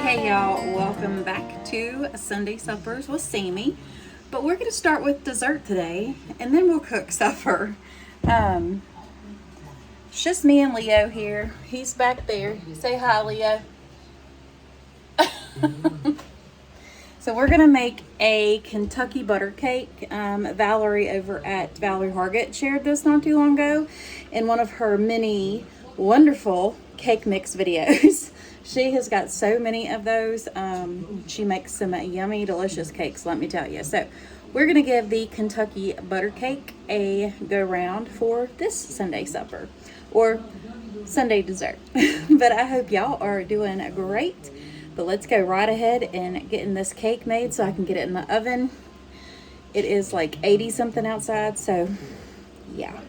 Hey y'all, welcome back to Sunday Suppers with Sammy. But we're going to start with dessert today, and then we'll cook supper. It's just me and Leo here. He's back there. Say hi, Leo. So we're going to make a Kentucky butter cake. Valerie over at Valerie Hargett shared this not too long ago in one of her many wonderful cake mix videos. She has got so many of those. She makes some yummy, delicious cakes, let me tell you. So we're going to give the Kentucky butter cake a go round for this Sunday supper or Sunday dessert. But I hope y'all are doing great. But let's go right ahead and getting this cake made so I can get it in the oven. It is like 80 something outside, so yeah.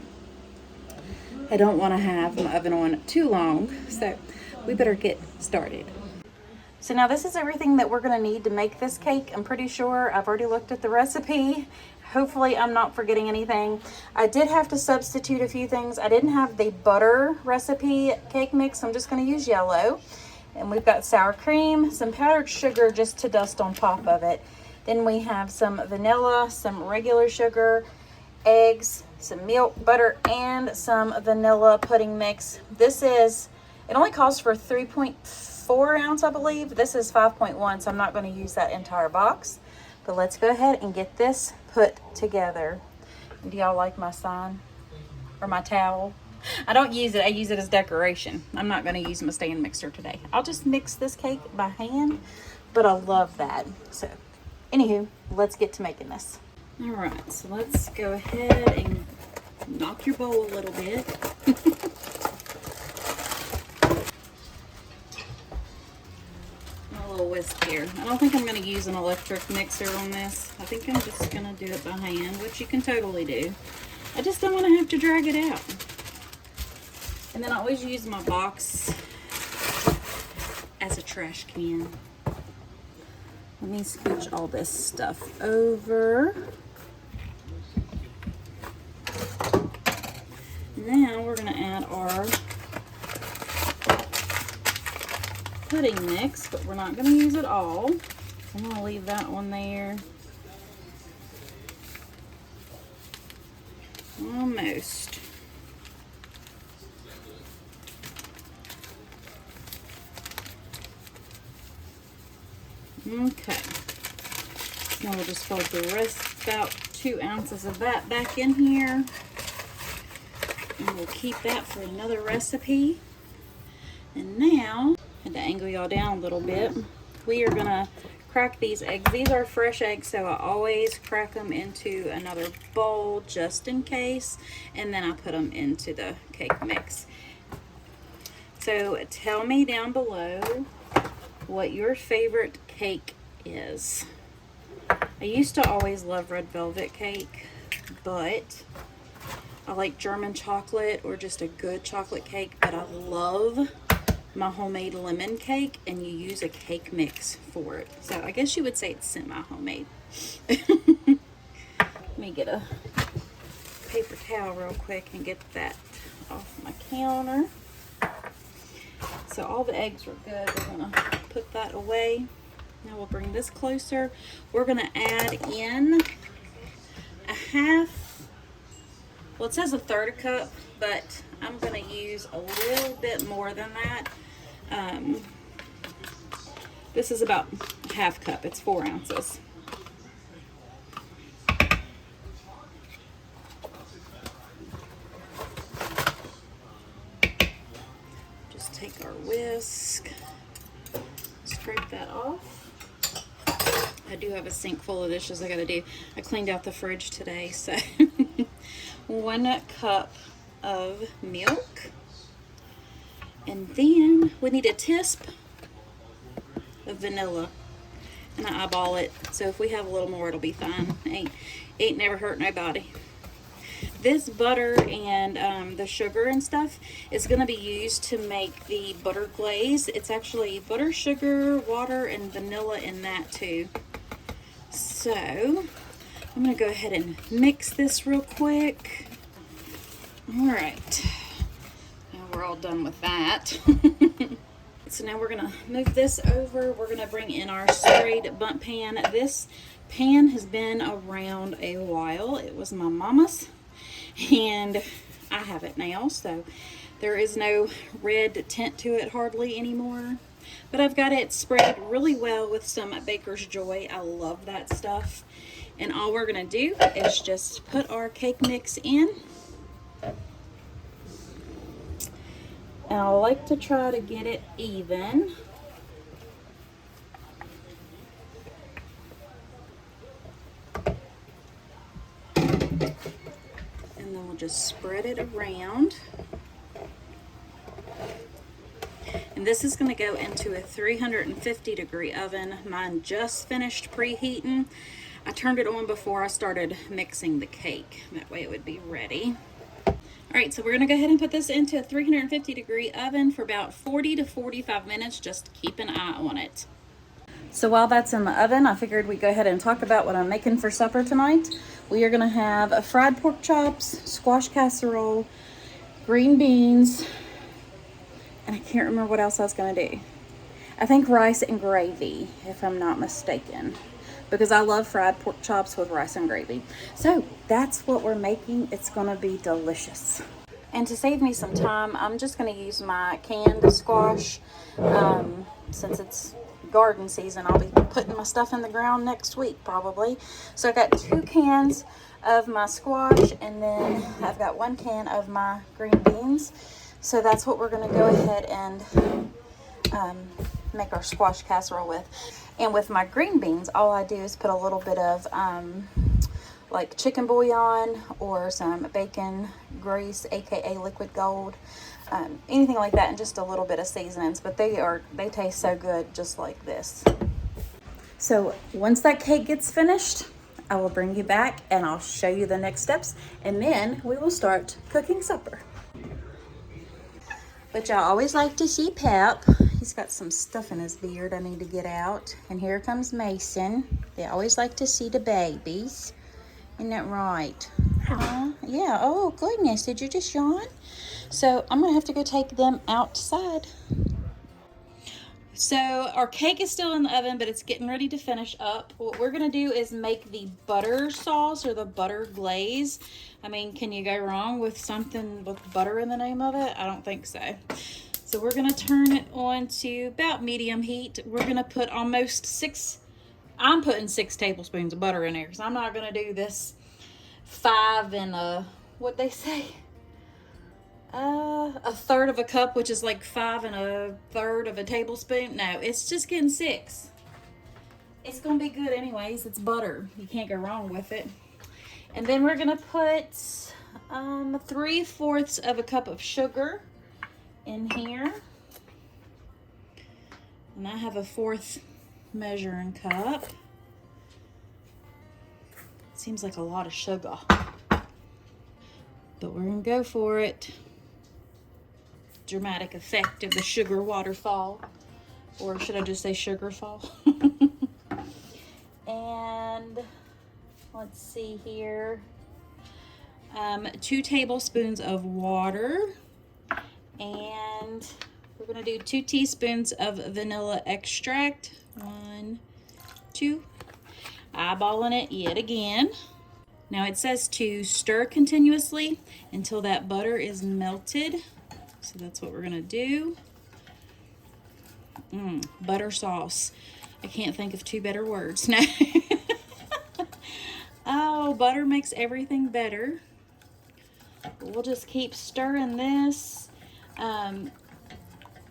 I don't want to have my oven on too long, so we better get started. So now this is everything that we're going to need to make this cake. I'm pretty sure I've already looked at the recipe. Hopefully I'm not forgetting anything. I did have to substitute a few things. I didn't have the butter recipe cake mix, so I'm just going to use yellow. And we've got sour cream, some powdered sugar just to dust on top of it. Then we have some vanilla, some regular sugar, eggs, some milk, butter, and some vanilla pudding mix. It only calls for 3.4 ounce, I believe. This is 5.1, so I'm not going to use that entire box. But let's go ahead and get this put together. Do y'all like my sign? Or my towel? I don't use it. I use it as decoration. I'm not going to use my stand mixer today. I'll just mix this cake by hand, but I love that. So, anywho, let's get to making this. All right, so let's go ahead and knock your bowl a little bit. A little whisk here. I don't think I'm going to use an electric mixer on this. I think I'm just going to do it by hand, which you can totally do. I just don't want to have to drag it out. And then I always use my box as a trash can. Let me scooch all this stuff over. Now we're going to add our pudding mix, but we're not going to use it all. I'm going to leave that one there. Almost. Okay, now we'll just fold the rest, about 2 ounces of that back in here. And we'll keep that for another recipe. And now, I had to angle y'all down a little bit. We are gonna crack these eggs. These are fresh eggs, so I always crack them into another bowl just in case. And then I put them into the cake mix. So tell me down below what your favorite cake is. I used to always love red velvet cake, but I like German chocolate or just a good chocolate cake, but I love my homemade lemon cake, and you use a cake mix for it. So I guess you would say it's semi-homemade. Let me get a paper towel real quick and get that off my counter. So all the eggs are good. We're going to put that away. Now we'll bring this closer. We're going to add in a half, well, it says a third a cup, but I'm going to use a little bit more than that. This is about a half cup. It's 4 ounces. Take our whisk, scrape that off. I do have a sink full of dishes I gotta do. I cleaned out the fridge today, so 1 cup of milk. And then we need a tisp of vanilla. And I eyeball it, so if we have a little more, it'll be fine. Ain't never hurt nobody. This butter and the sugar and stuff is going to be used to make the butter glaze. It's actually butter, sugar, water, and vanilla in that too. So I'm going to go ahead and mix this real quick. All right. Now we're all done with that. So now we're gonna move this over. We're gonna bring in our sprayed bundt pan. This pan has been around a while. It was my mama's, and I have it now, so there is no red tint to it hardly anymore. But I've got it sprayed really well with some Baker's Joy. I love that stuff. And all we're gonna do is just put our cake mix in. And I like to try to get it even. And then we'll just spread it around. And this is going to go into a 350-degree oven. Mine just finished preheating. I turned it on before I started mixing the cake. That way it would be ready. All right, so we're going to go ahead and put this into a 350-degree oven for about 40 to 45 minutes. Just keep an eye on it. So while that's in the oven, I figured we'd go ahead and talk about what I'm making for supper tonight. We are going to have fried pork chops, squash casserole, green beans, and I can't remember what else I was going to do. I think rice and gravy, if I'm not mistaken, because I love fried pork chops with rice and gravy. So that's what we're making. It's going to be delicious. And to save me some time, I'm just going to use my canned squash. Since it's garden season, I'll be putting my stuff in the ground next week probably. So I got 2 cans of my squash, and then I've got 1 can of my green beans. So that's what we're going to go ahead and make our squash casserole with. And with my green beans, all I do is put a little bit of like chicken bouillon or some bacon grease, aka liquid gold, anything like that, and just a little bit of seasonings. But they taste so good just like this. So once that cake gets finished, I will bring you back and I'll show you the next steps, and then we will start cooking supper. But y'all always like to see Pep. He's got some stuff in his beard I need to get out. And here comes Mason. They always like to see the babies. Isn't that right? Yeah. Oh, goodness. Did you just yawn? So I'm going to have to go take them outside. So our cake is still in the oven, but it's getting ready to finish up. What we're going to do is make the butter sauce, or the butter glaze. I mean, can you go wrong with something with butter in the name of it? I don't think so. So we're going to turn it on to about medium heat. We're going to put almost 6, I'm putting 6 tablespoons of butter in there, because I'm not going to do this 5 and what they say? A third of a cup, which is like 5 1/3 of a tablespoon. No, it's just getting 6. It's gonna be good anyways. It's butter. You can't go wrong with it. And then we're gonna put 3/4 of a cup of sugar in here. And I have a 1/4 measuring cup. Seems like a lot of sugar, but we're gonna go for it. Dramatic effect of the sugar waterfall, or should I just say sugar fall? And let's see here, 2 tablespoons of water, and we're gonna do 2 teaspoons of vanilla extract. 1, 2, eyeballing it yet again. Now it says to stir continuously until that butter is melted. So that's what we're gonna do. Butter sauce. I can't think of 2 better words. No. Oh, butter makes everything better. We'll just keep stirring this.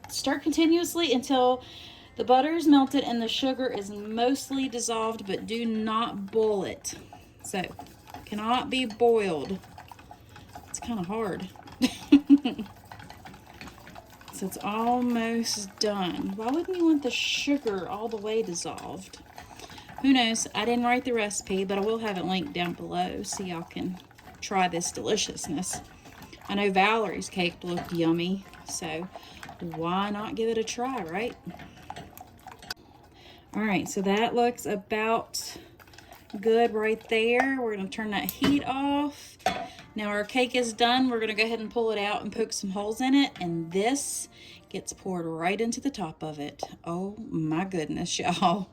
Stir continuously until the butter is melted and the sugar is mostly dissolved, but do not boil it. So, cannot be boiled. It's kind of hard. So it's almost done. Why wouldn't you want the sugar all the way dissolved? Who knows? I didn't write the recipe, but I will have it linked down below so y'all can try this deliciousness. I know Valerie's cake looked yummy, so why not give it a try, right? All right, so that looks about good right there. We're gonna turn that heat off. Now our cake is done. We're gonna go ahead and pull it out and poke some holes in it, and this gets poured right into the top of it. Oh my goodness, y'all.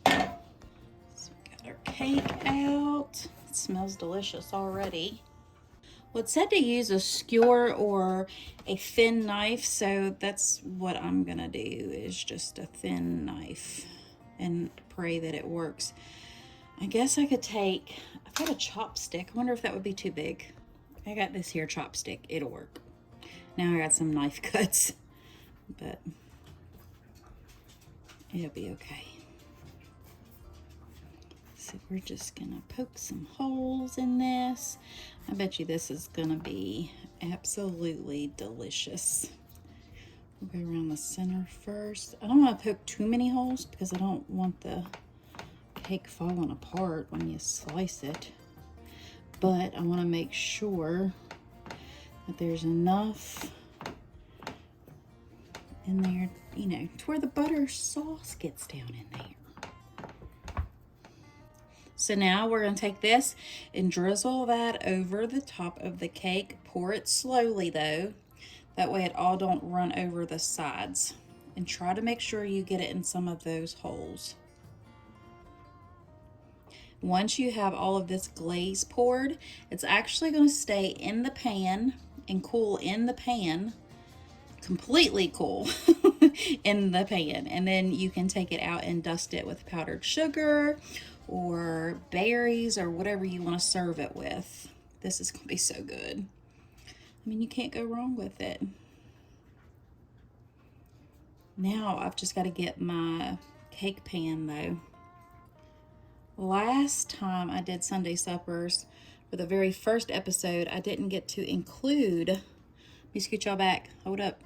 So we got our cake out. It smells delicious already. Well, it said to use a skewer or a thin knife, so that's what I'm gonna do, is just a thin knife and pray that it works. I guess I could take, I've got a chopstick. I wonder if that would be too big. I got this here chopstick, it'll work. Now I got some knife cuts, but it'll be okay. So we're just gonna poke some holes in this. I bet you this is gonna be absolutely delicious. We'll go around the center first. I don't want to poke too many holes because I don't want the cake falling apart when you slice it. But I want to make sure that there's enough in there, you know, to where the butter sauce gets down in there. So now we're going to take this and drizzle that over the top of the cake. Pour it slowly though. That way it all don't run over the sides. And try to make sure you get it in some of those holes. Once you have all of this glaze poured, it's actually going to stay in the pan and cool in the pan. Completely cool in the pan. And then you can take it out and dust it with powdered sugar or berries or whatever you want to serve it with. This is going to be so good. I mean, you can't go wrong with it. Now I've just got to get my cake pan though. Last time I did Sunday suppers, for the very first episode, I didn't get to include, let me scoot y'all back, hold up,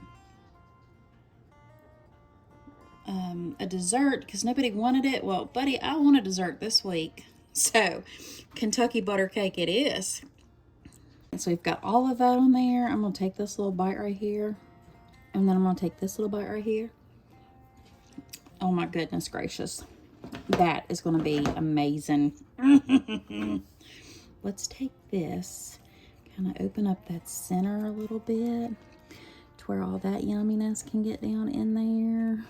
a dessert because nobody wanted it. Well, buddy, I want a dessert this week. So Kentucky butter cake it is. And so we've got all of that on there. I'm going to take this little bite right here. And then I'm going to take this little bite right here. Oh my goodness gracious. That is going to be amazing. Let's take this, kind of open up that center a little bit to where all that yumminess can get down in there.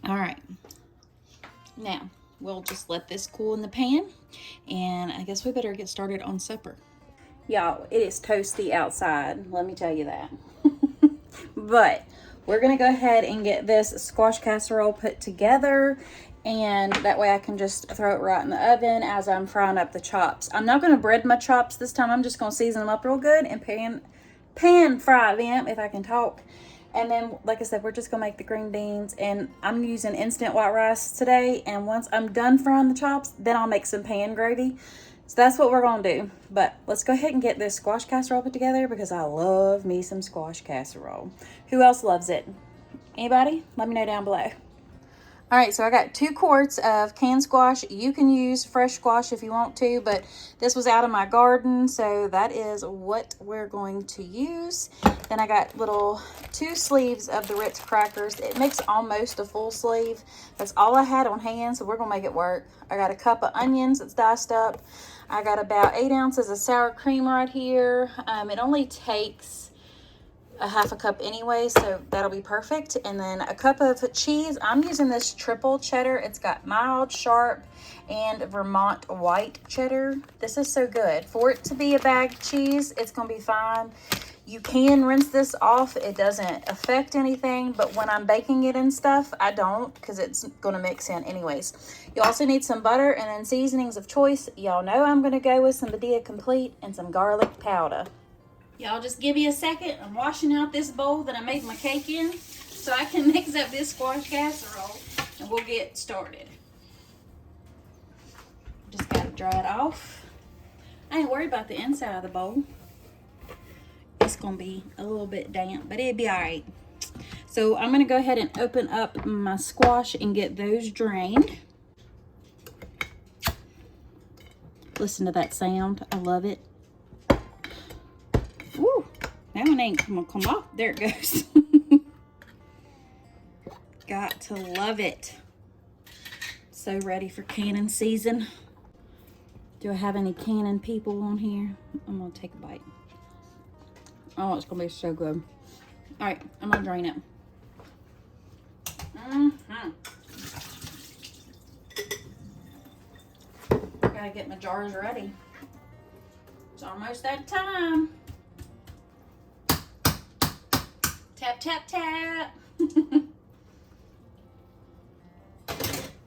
All right. Now, we'll just let this cool in the pan, and I guess we better get started on supper. Y'all, it is toasty outside, let me tell you that. But we're gonna go ahead and get this squash casserole put together, and that way I can just throw it right in the oven as I'm frying up the chops. I'm not gonna bread my chops this time. I'm just gonna season them up real good and pan fry them, if I can talk. And then, like I said, we're just gonna make the green beans, and I'm using instant white rice today. And once I'm done frying the chops, then I'll make some pan gravy. So that's what we're gonna do. But let's go ahead and get this squash casserole put together because I love me some squash casserole. Who else loves it? Anybody? Let me know down below. All right, so I got 2 quarts of canned squash. You can use fresh squash if you want to, but this was out of my garden, so that is what we're going to use. Then I got little 2 sleeves of the Ritz crackers. It makes almost a full sleeve. That's all I had on hand, so we're gonna make it work. I got a cup of onions that's diced up. I got about 8 ounces of sour cream right here. It only takes a half a cup anyway, so that'll be perfect. And then a cup of cheese. I'm using this triple cheddar. It's got mild, sharp, and Vermont white cheddar. This is so good. For it to be a bag cheese, it's gonna be fine. You can rinse this off. It doesn't affect anything, but when I'm baking it and stuff, I don't, because it's gonna mix in anyways. You also need some butter and then seasonings of choice. Y'all know I'm gonna go with some Badia Complete and some garlic powder. Y'all just give me a second. I'm washing out this bowl that I made my cake in so I can mix up this squash casserole and we'll get started. Just gotta dry it off. I ain't worried about the inside of the bowl. It's gonna be a little bit damp, but it'll be all right. So I'm gonna go ahead and open up my squash and get those drained. Listen to that sound. I love it. Woo, that one ain't gonna come off. There it goes. Got to love it. So ready for canning season. Do I have any canning people on here? I'm gonna take a bite. Oh, it's gonna be so good. All right, I'm gonna drain it. Gotta get my jars ready. It's almost that time. Tap, tap, tap.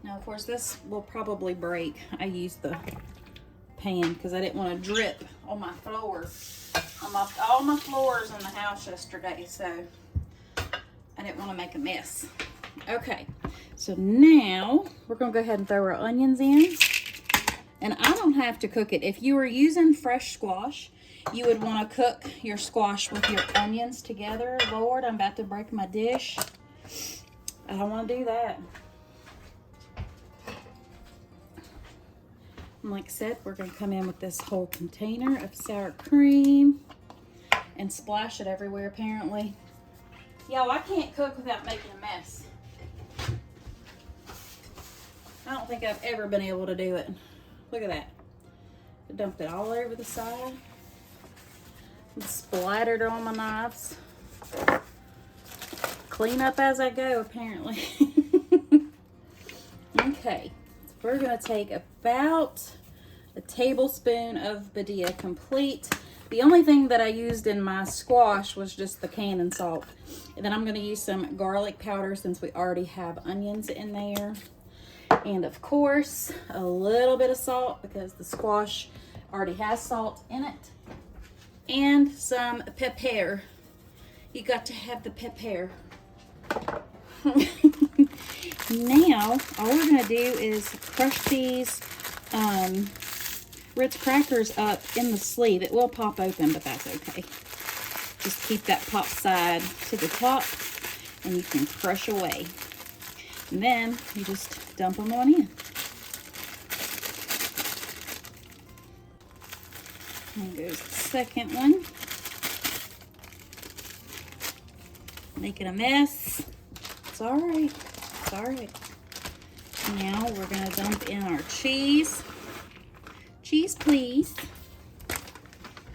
Now, of course, this will probably break. I used the pan because I didn't want to drip on my floor. All my floors in the house yesterday, so I didn't want to make a mess. Okay, so now we're going to go ahead and throw our onions in. And I don't have to cook it. If you were using fresh squash, you would want to cook your squash with your onions together. Lord, I'm about to break my dish. I don't want to do that. And like I said, we're going to come in with this whole container of sour cream and splash it everywhere, apparently. Y'all, I can't cook without making a mess. I don't think I've ever been able to do it. Look at that. I dumped it all over the side. And splattered on my knives. Clean up as I go, apparently. Okay. So we're going to take about a tablespoon of Badia complete. The only thing that I used in my squash was just the canned salt. And then I'm going to use some garlic powder since we already have onions in there. And of course, a little bit of salt because the squash already has salt in it. And some pepper. You got to have the pepper. Now, all we're going to do is crush these Ritz crackers up in the sleeve. It will pop open, but that's okay. Just keep that pop side to the top and you can crush away. And then you just dump them on in. And goes the second one. Making a mess. It's all right. It's all right. Now we're going to dump in our cheese. Cheese, please.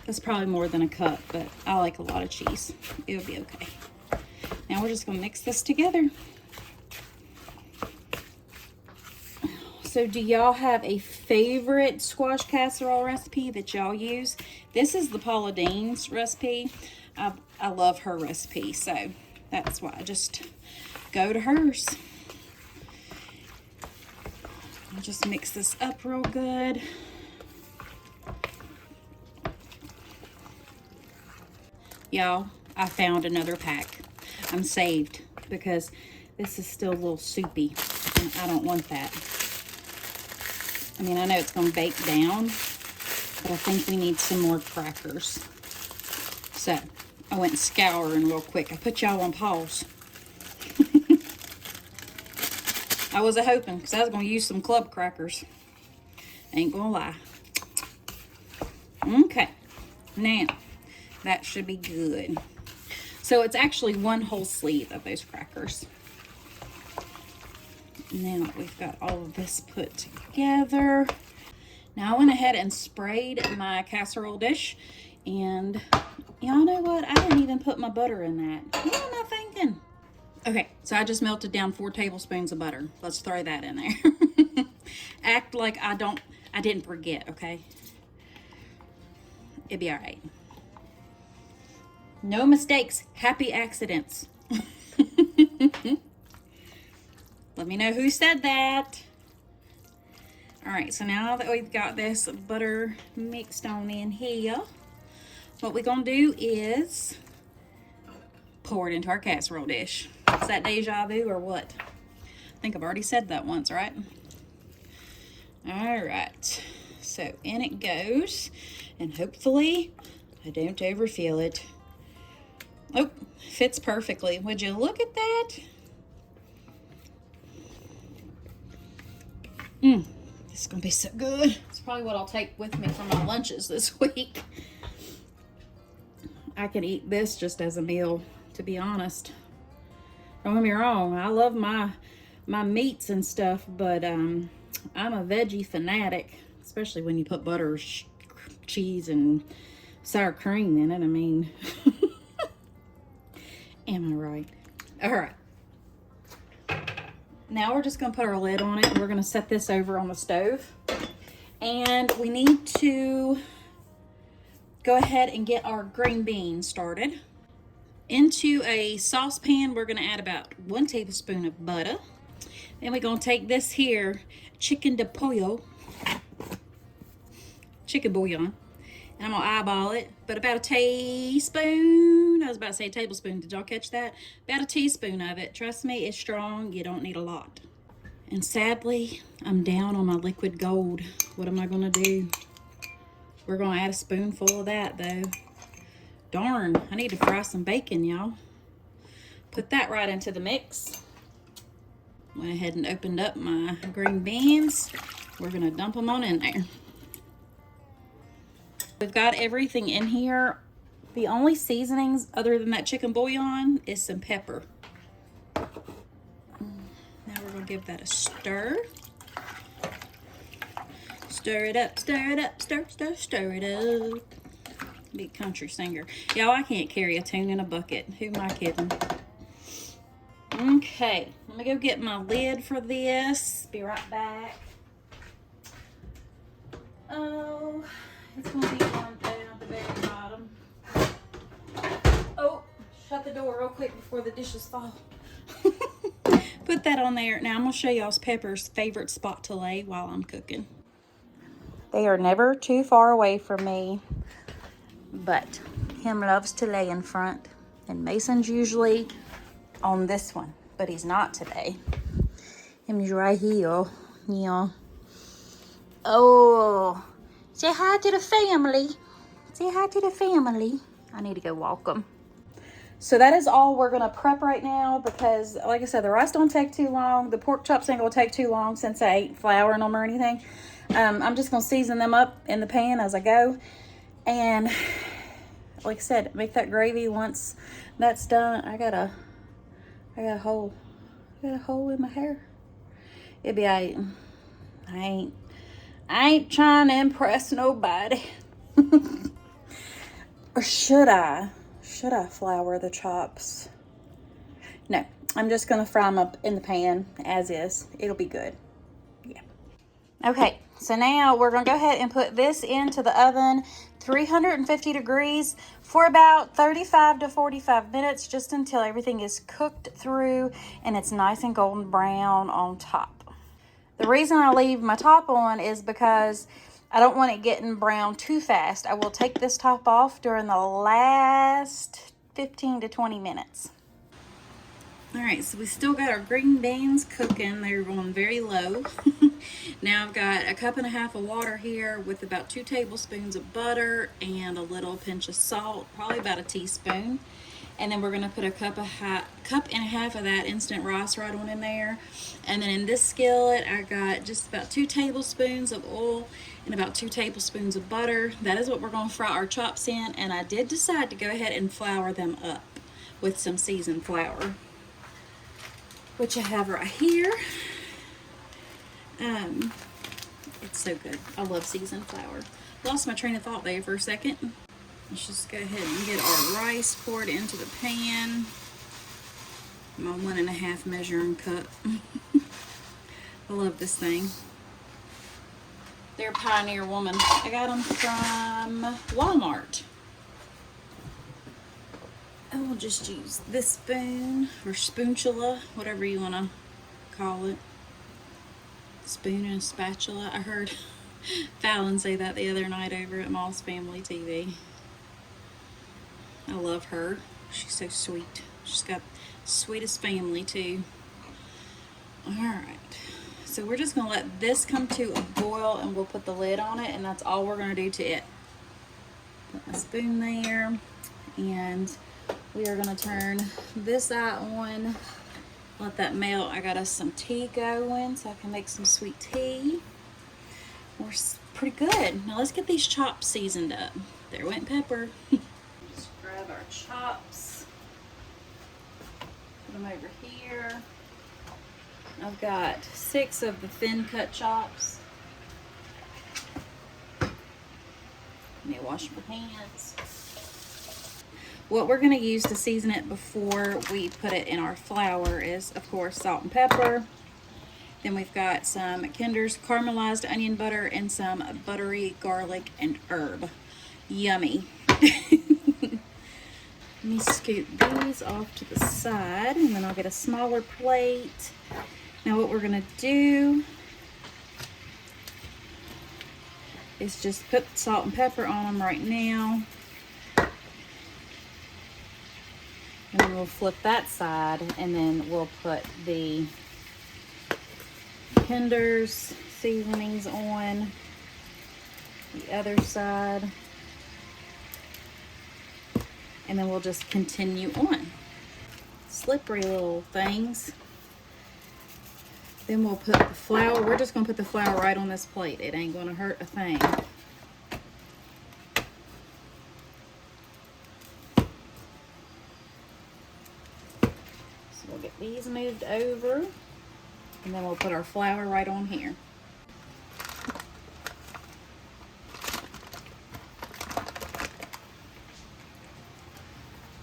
That's probably more than a cup, but I like a lot of cheese. It'll be okay. Now we're just going to mix this together. So do y'all have a favorite squash casserole recipe that y'all use? This is the Paula Dean's recipe. I love her recipe, so that's why I just go to hers. I'll just mix this up real good. Y'all, I found another pack. I'm saved because this is still a little soupy and I don't want that. I mean, I know it's going to bake down, but I think we need some more crackers. So, I went scouring real quick. I put y'all on pause. I was hoping, because I was going to use some club crackers. Ain't going to lie. Okay. Now, that should be good. So, it's actually one whole sleeve of those crackers. Now we've got all of this put together. Now I went ahead and sprayed my casserole dish, and y'all know what? I didn't even put my butter in that. What am I thinking? Okay, so I just melted down 4 tablespoons of butter. Let's throw that in there. Act like I didn't forget, okay? It'd be all right. No mistakes, happy accidents. Let me know who said that. All right, so now that we've got this butter mixed on in here, what we're gonna do is pour it into our casserole dish. Is that deja vu or what? I think I've already said that once, right? All right, so in it goes, and hopefully I don't overfill it. Oh, fits perfectly. Would you look at that? This is gonna be so good. It's probably what I'll take with me for my lunches this week. I could eat this just as a meal, to be honest. Don't get me wrong, I love my meats and stuff, but I'm a veggie fanatic, especially when you put butter, cheese, and sour cream in it. I mean, am I right? All right. Now we're just gonna put our lid on it and we're gonna set this over on the stove. And we need to go ahead and get our green beans started. Into a saucepan, we're gonna add about 1 tablespoon of butter. Then we're gonna take this here chicken de pollo, chicken bouillon, and I'm gonna eyeball it, but about a teaspoon, I was about to say tablespoon, did y'all catch that? About a teaspoon of it. Trust me, it's strong, you don't need a lot. And sadly, I'm down on my liquid gold. What am I gonna do? We're gonna add a spoonful of that though. Darn, I need to fry some bacon, y'all. Put that right into the mix. Went ahead and opened up my green beans. We're gonna dump them on in there. We've got everything in here. The only seasonings other than that chicken bouillon is some pepper. Now we're gonna give that a stir. Stir it up, stir it up, stir it up. Be a country singer. Y'all, I can't carry a tune in a bucket. Who am I kidding? Okay, let me go get my lid for this. Be right back. Oh, it's gonna be one down at the very bottom. Oh, shut the door real quick before the dishes fall. Put that on there. Now I'm gonna show y'all's Pepper's favorite spot to lay while I'm cooking. They are never too far away from me, but him loves to lay in front, and Mason's usually on this one, but he's not today. Him's right here, yeah. Oh, say hi to the family. Say hi to the family. I need to go walk them. So that is all we're gonna prep right now because, like I said, the rice don't take too long. The pork chops ain't gonna take too long since I ain't flouring them or anything. I'm just gonna season them up in the pan as I go. And like I said, make that gravy. Once that's done, I got a hole in my hair. It'll be alright. I ain't trying to impress nobody. Or should I? Should I flour the chops? No, I'm just gonna fry them up in the pan as is. It'll be good. Yeah. Okay, so now we're gonna go ahead and put this into the oven, 350 degrees for about 35 to 45 minutes, just until everything is cooked through and it's nice and golden brown on top. The reason I leave my top on is because I don't want it getting brown too fast. I will take this top off during the last 15 to 20 minutes. All right, so we still got our green beans cooking. They're going very low. Now I've got a 1.5 cups of water here with about 2 tablespoons of butter and a little pinch of salt, probably about a teaspoon. And then we're gonna put a cup and a half of that instant rice right on in there. And then in this skillet, I got just about 2 tablespoons of oil and about 2 tablespoons of butter. That is what we're gonna fry our chops in. And I did decide to go ahead and flour them up with some seasoned flour, which I have right here. It's so good. I love seasoned flour. Lost my train of thought there for a second. Let's just go ahead and get our rice poured into the pan. My 1.5 measuring cup. I love this thing. They're Pioneer Woman. I got them from Walmart. And we'll just use this spoon or spoonchula, whatever you want to call it. Spoon and spatula. I heard Fallon say that the other night over at Moss Family TV. I love her. She's so sweet. She's got the sweetest family too. Alright. So we're just going to let this come to a boil and we'll put the lid on it, and that's all we're going to do to it. Put my spoon there, and we are going to turn this eye on. Let that melt. I got us some tea going so I can make some sweet tea. We're pretty good. Now let's get these chops seasoned up. There went Pepper. Just grab our chops. Put them over here. I've got 6 of the thin cut chops. Let me wash my hands. What we're going to use to season it before we put it in our flour is, of course, salt and pepper. Then we've got some Kinder's caramelized onion butter and some buttery garlic and herb. Yummy. Let me scoop these off to the side, and then I'll get a smaller plate. Now what we're going to do is just put salt and pepper on them right now. And then we'll flip that side, and then we'll put the Kinder's seasonings on the other side, and then we'll just continue on. Slippery little things. Then we'll put the flour. We're just going to put the flour right on this plate. It ain't going to hurt a thing. So we'll get these moved over. And then we'll put our flour right on here.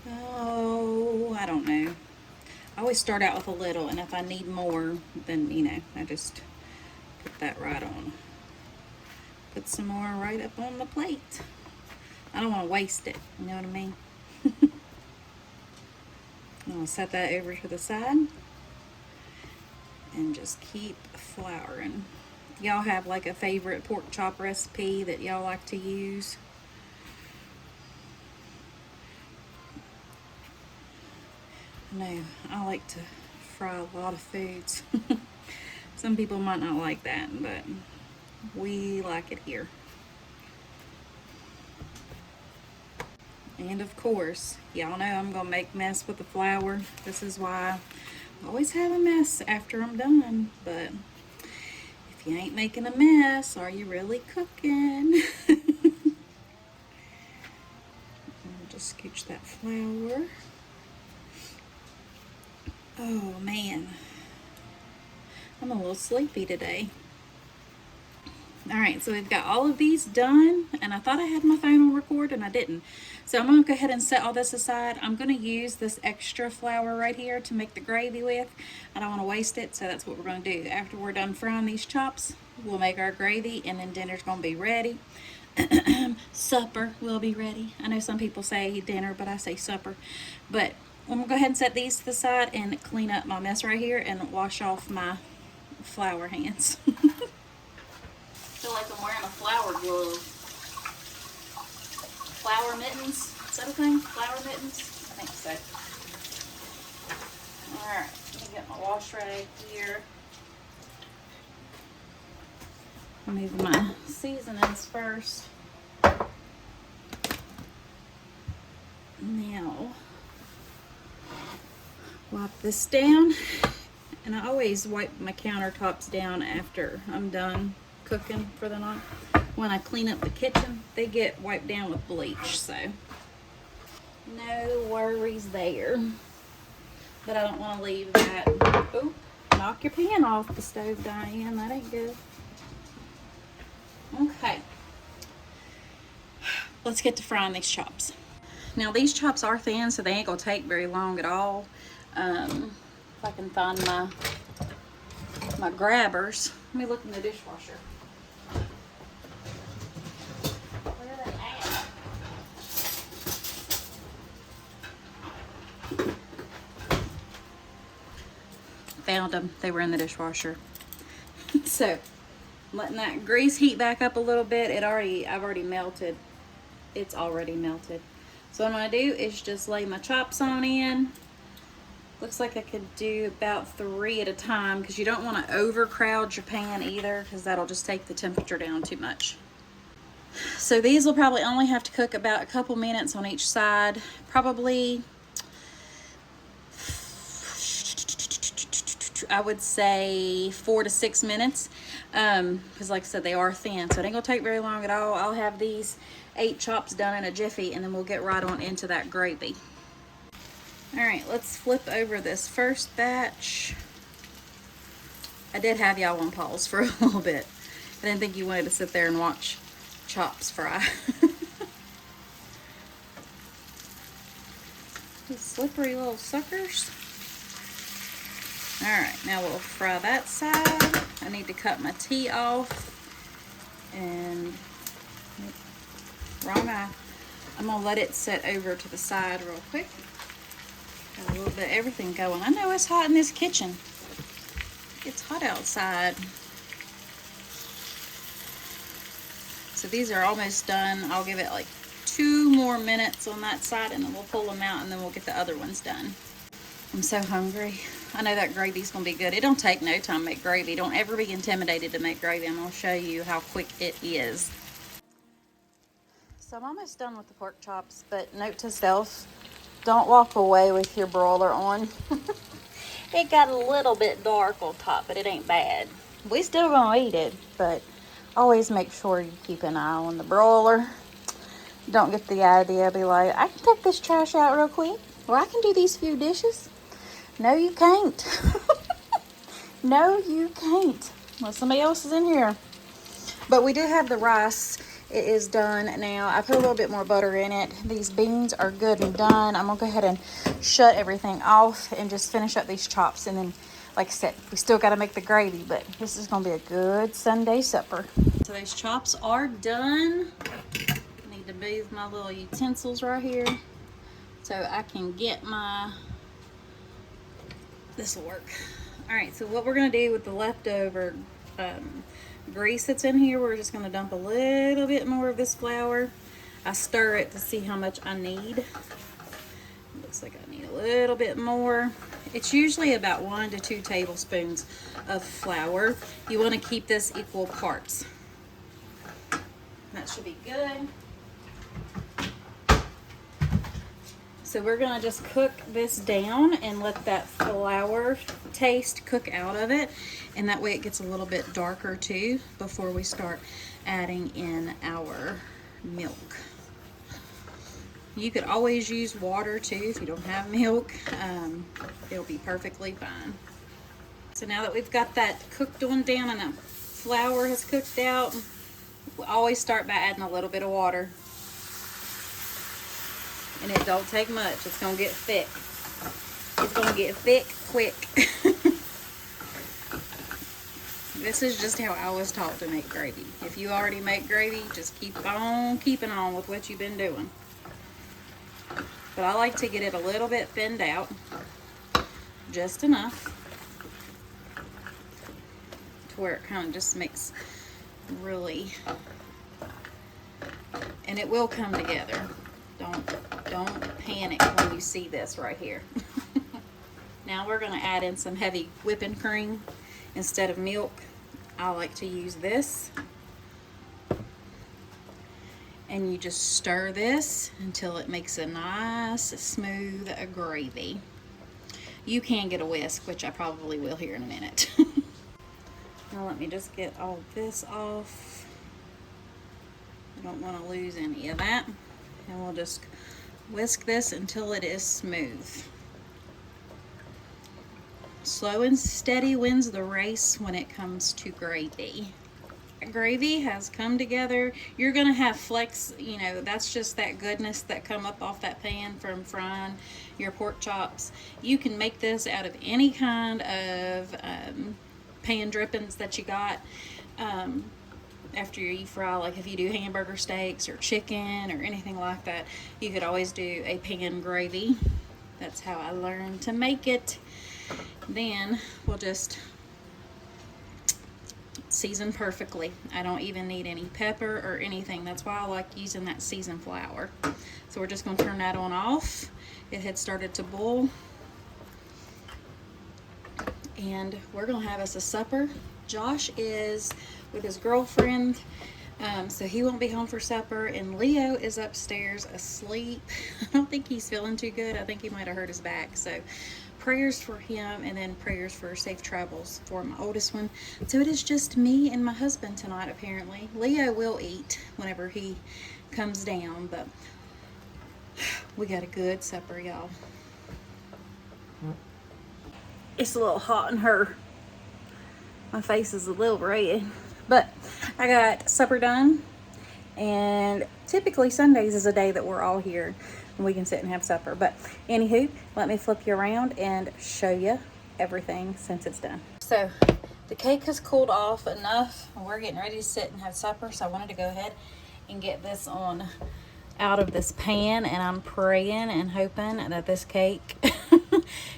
Oh, I don't know. I always start out with a little, and if I need more, then, you know, I just put that right on. Put some more right up on the plate. I don't want to waste it, you know what I mean? I'll set that over to the side. And just keep flouring. Y'all have like a favorite pork chop recipe that y'all like to use? No, I like to fry a lot of foods. Some people might not like that, but we like it here. And of course, y'all know I'm gonna make mess with the flour. This is why I always have a mess after I'm done, but if you ain't making a mess, are you really cooking? Just scooch that flour. Oh man, I'm a little sleepy today. All right, so we've got all of these done, and I thought I had my phone on record and I didn't. So I'm gonna go ahead and set all this aside. I'm gonna use this extra flour right here to make the gravy with. I don't wanna waste it, so that's what we're gonna do. After we're done frying these chops, we'll make our gravy, and then dinner's gonna be ready. Supper will be ready. I know some people say dinner, but I say supper. But I'm gonna go ahead and set these to the side and clean up my mess right here and wash off my flour hands. I feel like I'm wearing a flour glove. Flour mittens? Is that a thing? Flour mittens? I think so. Alright, let me get my wash rag here. I'll move my seasonings first. Now, wipe this down. And I always wipe my countertops down after I'm done cooking for the night. When I clean up the kitchen, they get wiped down with bleach, so no worries there. But I don't want to leave that. Oh, knock your pan off the stove, Diane. That ain't good. Okay. Let's get to frying these chops. Now these chops are thin, so they ain't gonna take very long at all. If I can find my grabbers. Let me look in the dishwasher. Where are they at? Found them. They were in the dishwasher. So, I'm letting that grease heat back up a little bit. I've already melted. It's already melted. So what I'm gonna do is just lay my chops on in. Looks like I could do about 3 at a time, because you don't want to overcrowd your pan either, because that'll just take the temperature down too much. So these will probably only have to cook about a couple minutes on each side. Probably, I would say 4 to 6 minutes, because like I said, they are thin, so it ain't gonna take very long at all. I'll have these 8 chops done in a jiffy, and then we'll get right on into that gravy. All right, let's flip over this first batch. I did have y'all on pause for a little bit. I didn't think you wanted to sit there and watch chops fry. slippery little suckers. All right, now we'll fry that side. I need to cut my tea off. And wrong eye. I'm gonna let it set over to the side real quick. Got a little bit of everything going. I know it's hot in this kitchen. It's hot outside. So these are almost done. I'll give it like 2 more minutes on that side and then we'll pull them out and then we'll get the other ones done. I'm so hungry. I know that gravy's gonna be good. It don't take no time to make gravy. Don't ever be intimidated to make gravy. I'm gonna show you how quick it is. So I'm almost done with the pork chops, but note to self, don't walk away with your broiler on. It got a little bit dark on top, but it ain't bad. We still gonna eat it, but always make sure you keep an eye on the broiler. Don't get the idea, be like, I can take this trash out real quick, or I can do these few dishes. No, you can't. No, you can't. Well, somebody else is in here. But we do have the rice. It is done now. I put a little bit more butter in it. These beans are good and done. I'm going to go ahead and shut everything off and just finish up these chops. And then, like I said, we still got to make the gravy, but this is going to be a good Sunday supper. So these chops are done. I need to move my little utensils right here so I can get my... This will work. All right, so what we're going to do with the leftover grease that's in here, we're just going to dump a little bit more of this flour. I stir it to see how much I need. Looks like I need a little bit more. It's usually about 1 to 2 tablespoons of flour. You want to keep this equal parts. That should be good. So we're gonna just cook this down and let that flour taste cook out of it. And that way it gets a little bit darker too before we start adding in our milk. You could always use water too if you don't have milk. It'll be perfectly fine. So now that we've got that cooked on down and the flour has cooked out, we always start by adding a little bit of water. And it don't take much. It's going to get thick. It's going to get thick quick. This is just how I was taught to make gravy. If you already make gravy, just keep on keeping on with what you've been doing. But I like to get it a little bit thinned out. Just enough. To where it kind of just makes really... And it will come together. Don't panic when you see this right here. Now we're going to add in some heavy whipping cream instead of milk. I like to use this. And you just stir this until it makes a nice smooth gravy. You can get a whisk, which I probably will here in a minute. Now let me just get all this off. I don't want to lose any of that. And we'll just whisk this until it is smooth. Slow and steady wins the race when it comes to gravy. Gravy has come together. You're gonna have flecks, you know, that's just that goodness that come up off that pan from frying your pork chops. You can make this out of any kind of pan drippings that you got. After you fry, like if you do hamburger steaks or chicken or anything like that, you could always do a pan gravy. That's how I learned to make it. Then we'll just season perfectly. I don't even need any pepper or anything. That's why I like using that seasoned flour. So we're just going to turn that on off. It had started to boil. And we're going to have us a supper. Josh is with his girlfriend, so he won't be home for supper, and Leo is upstairs asleep. I don't think he's feeling too good. I think he might have hurt his back, so prayers for him, and then prayers for safe travels for my oldest one. So it is just me and my husband tonight, apparently. Leo will eat whenever he comes down, but we got a good supper, y'all. It's a little hot in her. My face is a little red. But I got supper done, and typically Sundays is a day that we're all here. and we can sit and have supper. But anywho, let me flip you around and show you everything since it's done. So the cake has cooled off enough, and we're getting ready to sit and have supper. So I wanted to go ahead and get this on out of this pan, and I'm praying and hoping that this cake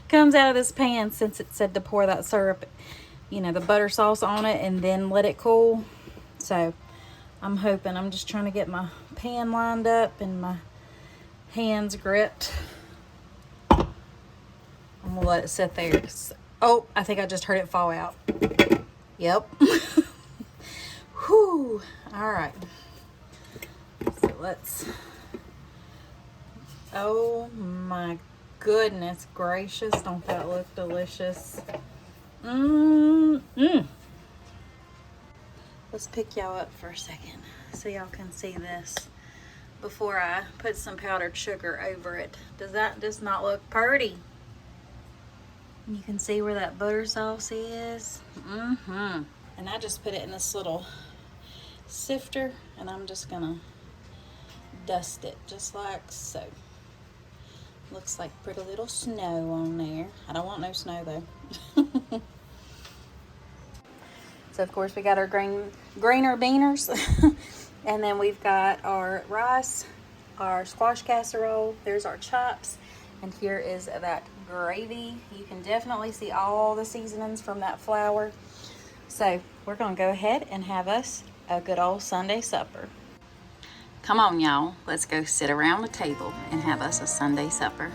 comes out of this pan, since it said to pour that syrup, you know, the butter sauce on it and then let it cool. So I'm hoping. I'm just trying to get my pan lined up and my hands gripped. I'm gonna let it sit there. Oh, I think I just heard it fall out. Yep. Whew. All right. So let's. Oh my goodness gracious! Don't that look delicious? Let's pick y'all up for a second so y'all can see this before I put some powdered sugar over it. Does not look pretty? You can see where that butter sauce is. And I just put it in this little sifter, and I'm just gonna dust it just like so. Looks like pretty little snow on there. I don't want no snow though. So of course we got our greener beaners, and then we've got our rice, our squash casserole. There's our chops, and here is that gravy. You can definitely see all the seasonings from that flour. So we're gonna go ahead and have us a good old Sunday supper. Come on, y'all. Let's go sit around the table and have us a Sunday supper.